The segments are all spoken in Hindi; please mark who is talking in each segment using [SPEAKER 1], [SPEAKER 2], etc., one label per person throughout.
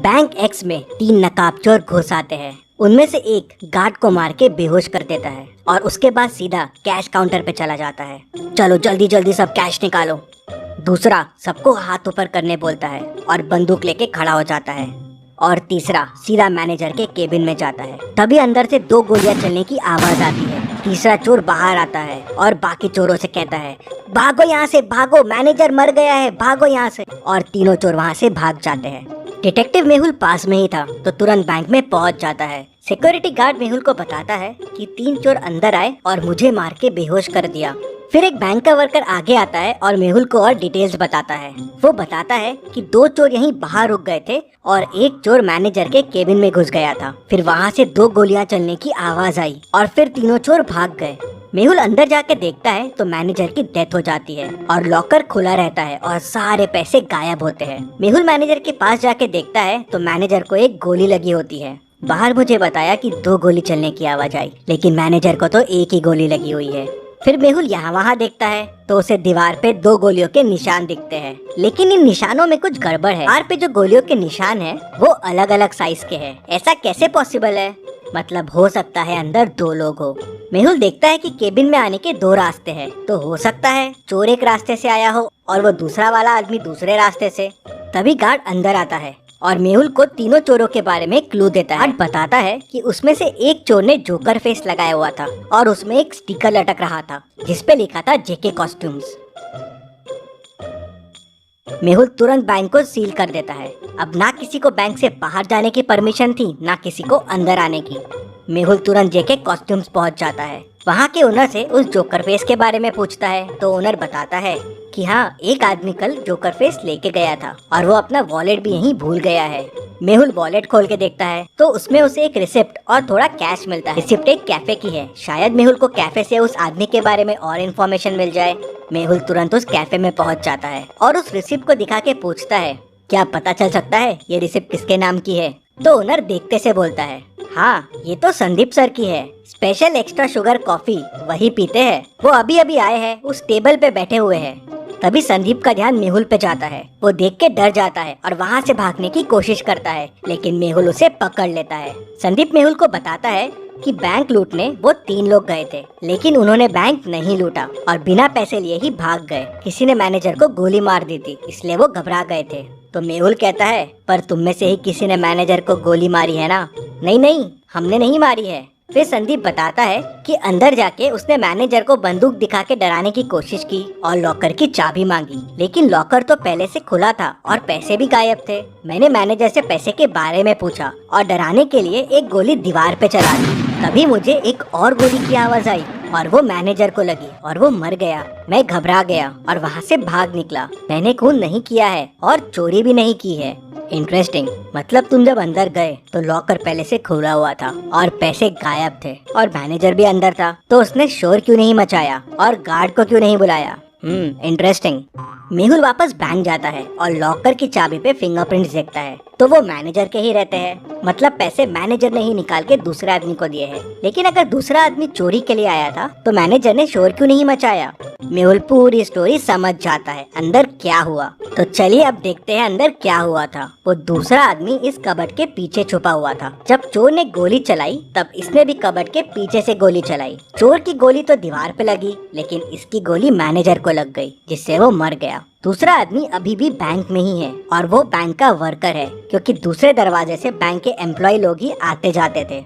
[SPEAKER 1] बैंक एक्स में 3 नकाबचोर घुस आते हैं। उनमें से एक गार्ड को मार के बेहोश कर देता है और उसके बाद सीधा कैश काउंटर पे चला जाता है। चलो जल्दी जल्दी सब कैश निकालो। दूसरा सबको हाथ ऊपर करने बोलता है और बंदूक लेके खड़ा हो जाता है। और तीसरा सीधा मैनेजर के केबिन में जाता है। तभी अंदर से 2 गोलियां चलने की आवाज आती है। तीसरा चोर बाहर आता है और बाकी चोरों से कहता है, भागो यहाँ से, भागो, मैनेजर मर गया है, भागो यहाँ से। और तीनों चोर वहाँ से भाग जाते हैं। डिटेक्टिव मेहुल पास में ही था तो तुरंत बैंक में पहुंच जाता है। सिक्योरिटी गार्ड मेहुल को बताता है कि 3 चोर अंदर आए और मुझे मार के बेहोश कर दिया। फिर एक बैंक का वर्कर आगे आता है और मेहुल को और डिटेल्स बताता है। वो बताता है कि 2 चोर यहीं बाहर रुक गए थे और एक चोर मैनेजर के केबिन में घुस गया था। फिर वहाँ से 2 गोलियां चलने की आवाज आई और फिर तीनों चोर भाग गए। मेहुल अंदर जाके देखता है तो मैनेजर की डेथ हो जाती है और लॉकर खुला रहता है और सारे पैसे गायब होते हैं। मेहुल मैनेजर के पास जाके देखता है तो मैनेजर को एक गोली लगी होती है। बाहर मुझे बताया कि 2 गोली चलने की आवाज आई, लेकिन मैनेजर को तो एक ही गोली लगी हुई है। फिर मेहुल यहाँ वहाँ देखता है तो उसे दीवार पे 2 गोलियों के निशान दिखते हैं, लेकिन इन निशानों में कुछ गड़बड़ है। दीवार पे जो गोलियों के निशान है वो अलग अलग साइज के हैं। ऐसा कैसे पॉसिबल है? मतलब हो सकता है अंदर 2 लोग हो। मेहुल देखता है कि केबिन में आने के 2 रास्ते हैं, तो हो सकता है चोर एक रास्ते से आया हो और वो दूसरा वाला आदमी दूसरे रास्ते से। तभी गार्ड अंदर आता है और मेहुल को तीनों चोरों के बारे में क्लू देता है। बताता है कि उसमें से एक चोर ने जोकर फेस लगाया हुआ था और उसमें एक स्टिकर लटक रहा था जिसपे लिखा था जेके कॉस्ट्यूम्स। मेहुल तुरंत बैंक को सील कर देता है। अब ना किसी को बैंक से बाहर जाने की परमिशन थी, ना किसी को अंदर आने की। मेहुल तुरंत जेके कॉस्ट्यूम्स पहुंच जाता है। वहाँ के ओनर से उस जोकर फेस के बारे में पूछता है तो ओनर बताता है कि हाँ, एक आदमी कल जोकर फेस लेके गया था और वो अपना वॉलेट भी यहीं भूल गया है। मेहुल वॉलेट खोल के देखता है तो उसमें उसे एक रिसिप्ट और थोड़ा कैश मिलता है। रिसिप्ट एक कैफे की है। शायद मेहुल को कैफे से उस आदमी के बारे में और इन्फॉर्मेशन मिल जाए। मेहुल तुरंत उस कैफे में पहुंच जाता है और उस रिसिप्ट को दिखा के पूछता है, क्या पता चल सकता है ये रिसिप्ट किसके नाम की है? तो ओनर देखते से बोलता है, हाँ, ये तो संदीप सर की है। स्पेशल एक्स्ट्रा शुगर कॉफी वही पीते हैं। वो अभी अभी आए हैं, उस टेबल पे बैठे हुए हैं। तभी संदीप का ध्यान मेहुल पे जाता है। वो देख के डर जाता है और वहाँ से भागने की कोशिश करता है, लेकिन मेहुल उसे पकड़ लेता है। संदीप मेहुल को बताता है कि बैंक लूटने वो 3 लोग गए थे, लेकिन उन्होंने बैंक नहीं लूटा और बिना पैसे लिए ही भाग गए। किसी ने मैनेजर को गोली मार दी थी, इसलिए वो घबरा गए थे। तो मेहुल कहता है, पर तुम में से ही किसी ने मैनेजर को गोली मारी है ना? नहीं नहीं, हमने नहीं मारी है। फिर संदीप बताता है कि अंदर जाके उसने मैनेजर को बंदूक दिखा के डराने की कोशिश की और लॉकर की चाबी मांगी, लेकिन लॉकर तो पहले से खुला था और पैसे भी गायब थे। मैंने मैनेजर से पैसे के बारे में पूछा और डराने के लिए एक गोली दीवार पे चला दी। तभी मुझे एक और गोली की आवाज आई और वो मैनेजर को लगी और वो मर गया। मैं घबरा गया और वहाँ से भाग निकला। मैंने खून नहीं किया है और चोरी भी नहीं की है। इंटरेस्टिंग। मतलब तुम जब अंदर गए तो लॉकर पहले से खुला हुआ था और पैसे गायब थे और मैनेजर भी अंदर था, तो उसने शोर क्यों नहीं मचाया और गार्ड को क्यों नहीं बुलाया? इंटरेस्टिंग। मेहुल वापस बैंक जाता है और लॉकर की चाबी पे फिंगरप्रिंट्स देखता है तो वो मैनेजर के ही रहते हैं। मतलब पैसे मैनेजर ने ही निकाल के दूसरे आदमी को दिए हैं। लेकिन अगर दूसरा आदमी चोरी के लिए आया था तो मैनेजर ने शोर क्यों नहीं मचाया? मेहुल पूरी स्टोरी समझ जाता है अंदर क्या हुआ। तो चलिए अब देखते हैं अंदर क्या हुआ था। वो दूसरा आदमी इस कबर्ड के पीछे छुपा हुआ था। जब चोर ने गोली चलाई तब इसने भी कबर्ड के पीछे से गोली चलाई। चोर की गोली तो दीवार पे लगी, लेकिन इसकी गोली मैनेजर को लग गई, जिससे वो मर गया। दूसरा आदमी अभी भी बैंक में ही है और वो बैंक का वर्कर है, क्योंकि दूसरे दरवाजे से बैंक के एम्प्लॉय लोग ही आते जाते थे।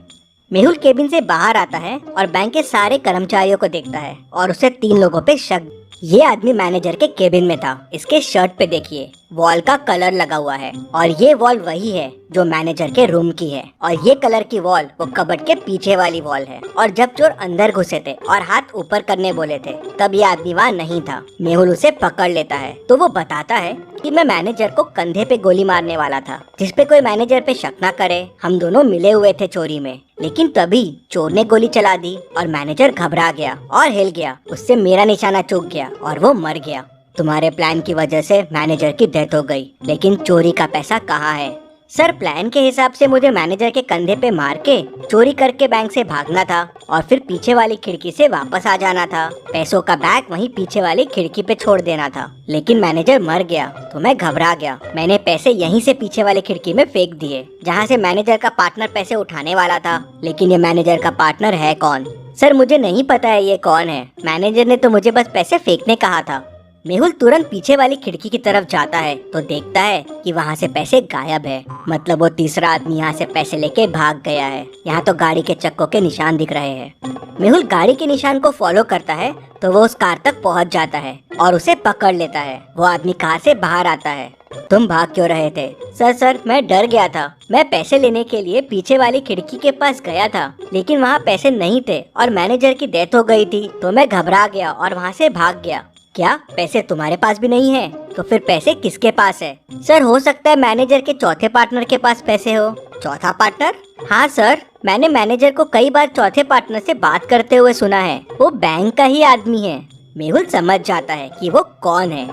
[SPEAKER 1] मेहुल केबिन से बाहर आता है और बैंक के सारे कर्मचारियों को देखता है और उसे 3 लोगों पे शक। ये आदमी मैनेजर के केबिन में था। इसके शर्ट पे देखिए वॉल का कलर लगा हुआ है और ये वॉल वही है जो मैनेजर के रूम की है और ये कलर की वॉल वो कबर्ड के पीछे वाली वॉल है। और जब चोर अंदर घुसे थे और हाथ ऊपर करने बोले थे तब ये आदमी वहाँ नहीं था। मेहुल उसे पकड़ लेता है तो वो बताता है कि मैं मैनेजर को कंधे पे गोली मारने वाला था, जिसपे कोई मैनेजर पे शक ना करे। हम दोनों मिले हुए थे चोरी में, लेकिन तभी चोर ने गोली चला दी और मैनेजर घबरा गया और हिल गया। उससे मेरा निशाना चूक गया और वो मर गया। तुम्हारे प्लान की वजह से मैनेजर की डेथ हो गई, लेकिन चोरी का पैसा कहाँ है? सर प्लान के हिसाब से मुझे मैनेजर के कंधे पे मार के चोरी करके बैंक से भागना था और फिर पीछे वाली खिड़की से वापस आ जाना था। पैसों का बैग वहीं पीछे वाली खिड़की पे छोड़ देना था। लेकिन मैनेजर मर गया तो मैं घबरा गया। मैंने पैसे यहीं से पीछे वाली खिड़की में फेंक दिए जहाँ से मैनेजर का पार्टनर पैसे उठाने वाला था। लेकिन ये मैनेजर का पार्टनर है कौन? सर मुझे नहीं पता है ये कौन है। मैनेजर ने तो मुझे बस पैसे फेंकने कहा था। मेहुल तुरंत पीछे वाली खिड़की की तरफ जाता है तो देखता है कि वहाँ से पैसे गायब है। मतलब वो तीसरा आदमी यहाँ से पैसे लेके भाग गया है। यहाँ तो गाड़ी के चक्कों के निशान दिख रहे हैं। मेहुल गाड़ी के निशान को फॉलो करता है तो वो उस कार तक पहुँच जाता है और उसे पकड़ लेता है। वो आदमी कार से बाहर आता है। तुम भाग क्यों रहे थे? सर मैं डर गया था। मैं पैसे लेने के लिए पीछे वाली खिड़की के पास गया था लेकिन वहाँ पैसे नहीं थे और मैनेजर की डेथ हो गई थी तो मैं घबरा गया और वहाँ से भाग गया। क्या पैसे तुम्हारे पास भी नहीं है? तो फिर पैसे किसके पास है? सर हो सकता है मैनेजर के चौथे पार्टनर के पास पैसे हो। चौथा पार्टनर? हाँ सर, मैंने मैनेजर को कई बार चौथे पार्टनर से बात करते हुए सुना है। वो बैंक का ही आदमी है। मेहुल समझ जाता है कि वो कौन है।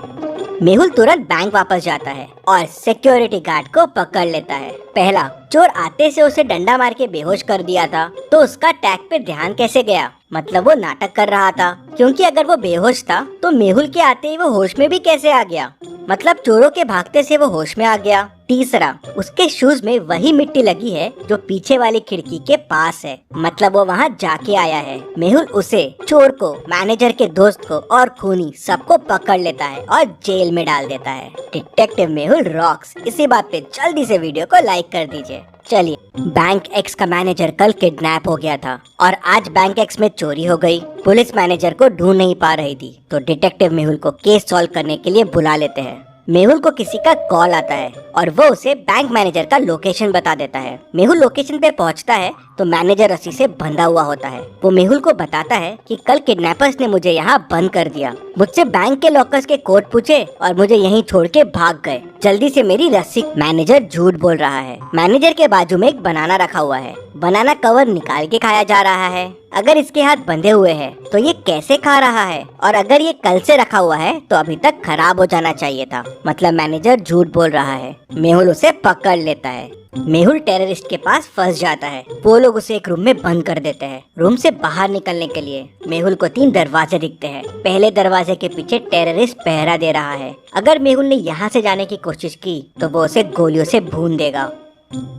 [SPEAKER 1] मेहुल तुरंत बैंक वापस जाता है और सिक्योरिटी गार्ड को पकड़ लेता है। पहला, चोर आते से उसे डंडा मार के बेहोश कर दिया था तो उसका टैग पे ध्यान कैसे गया? मतलब वो नाटक कर रहा था, क्योंकि अगर वो बेहोश था तो मेहुल के आते ही वो होश में भी कैसे आ गया? मतलब चोरों के भागते से वो होश में आ गया। तीसरा, उसके शूज में वही मिट्टी लगी है जो पीछे वाली खिड़की के पास है। मतलब वो वहाँ जाके आया है। मेहुल उसे, चोर को, मैनेजर के दोस्त को और खूनी सबको पकड़ लेता है और जेल में डाल देता है। Detective Mehul rocks. इसी बात पे जल्दी से वीडियो को लाइक कर दीजिए। चलिए, बैंक एक्स का मैनेजर कल किडनैप हो गया था और आज बैंक एक्स में चोरी हो गई। पुलिस मैनेजर को ढूंढ नहीं पा रही थी तो डिटेक्टिव मेहुल को केस सॉल्व करने के लिए बुला लेते हैं। मेहुल को किसी का कॉल आता है और वो उसे बैंक मैनेजर का लोकेशन बता देता है। मेहुल लोकेशन पे पहुंचता है तो मैनेजर रस्सी से बंधा हुआ होता है। वो मेहुल को बताता है कि कल किडनैपर्स ने मुझे यहाँ बंद कर दिया, मुझसे बैंक के लॉकर्स के कोड पूछे और मुझे यहीं छोड़ के भाग गए। जल्दी से मेरी रस्सी। मैनेजर झूठ बोल रहा है। मैनेजर के बाजू में एक बनाना रखा हुआ है। बनाना कवर निकाल के खाया जा रहा है। अगर इसके हाथ बंधे हुए हैं तो ये कैसे खा रहा है? और अगर ये कल से रखा हुआ है तो अभी तक खराब हो जाना चाहिए था। मतलब मैनेजर झूठ बोल रहा है। मेहुल उसे पकड़ लेता है। मेहुल टेररिस्ट के पास फंस जाता है। वो लोग उसे एक रूम में बंद कर देते हैं। रूम से बाहर निकलने के लिए मेहुल को 3 दरवाजे दिखते हैं। पहले दरवाजे के पीछे टेररिस्ट पहरा दे रहा है। अगर मेहुल ने यहाँ से जाने की कोशिश की तो वो उसे गोलियों से भून देगा।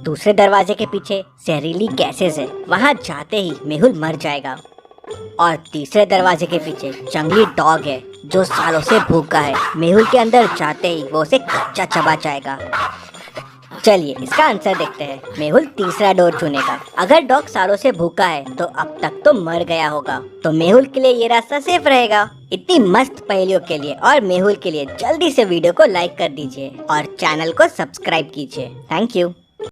[SPEAKER 1] दूसरे दरवाजे के पीछे जहरीली गैसेस है, वहाँ जाते ही मेहुल मर जाएगा। और तीसरे दरवाजे के पीछे जंगली डॉग है जो सालों से भूखा है। मेहुल के अंदर जाते ही वो उसे कच्चा चबा जाएगा। चलिए इसका आंसर देखते हैं। मेहुल तीसरा डोर चुनेगा। अगर डॉग सालों से भूखा है तो अब तक तो मर गया होगा, तो मेहुल के लिए ये रास्ता सेफ रहेगा। इतनी मस्त पहेलियों के लिए और मेहुल के लिए जल्दी से वीडियो को लाइक कर दीजिए और चैनल को सब्सक्राइब कीजिए। Thank you.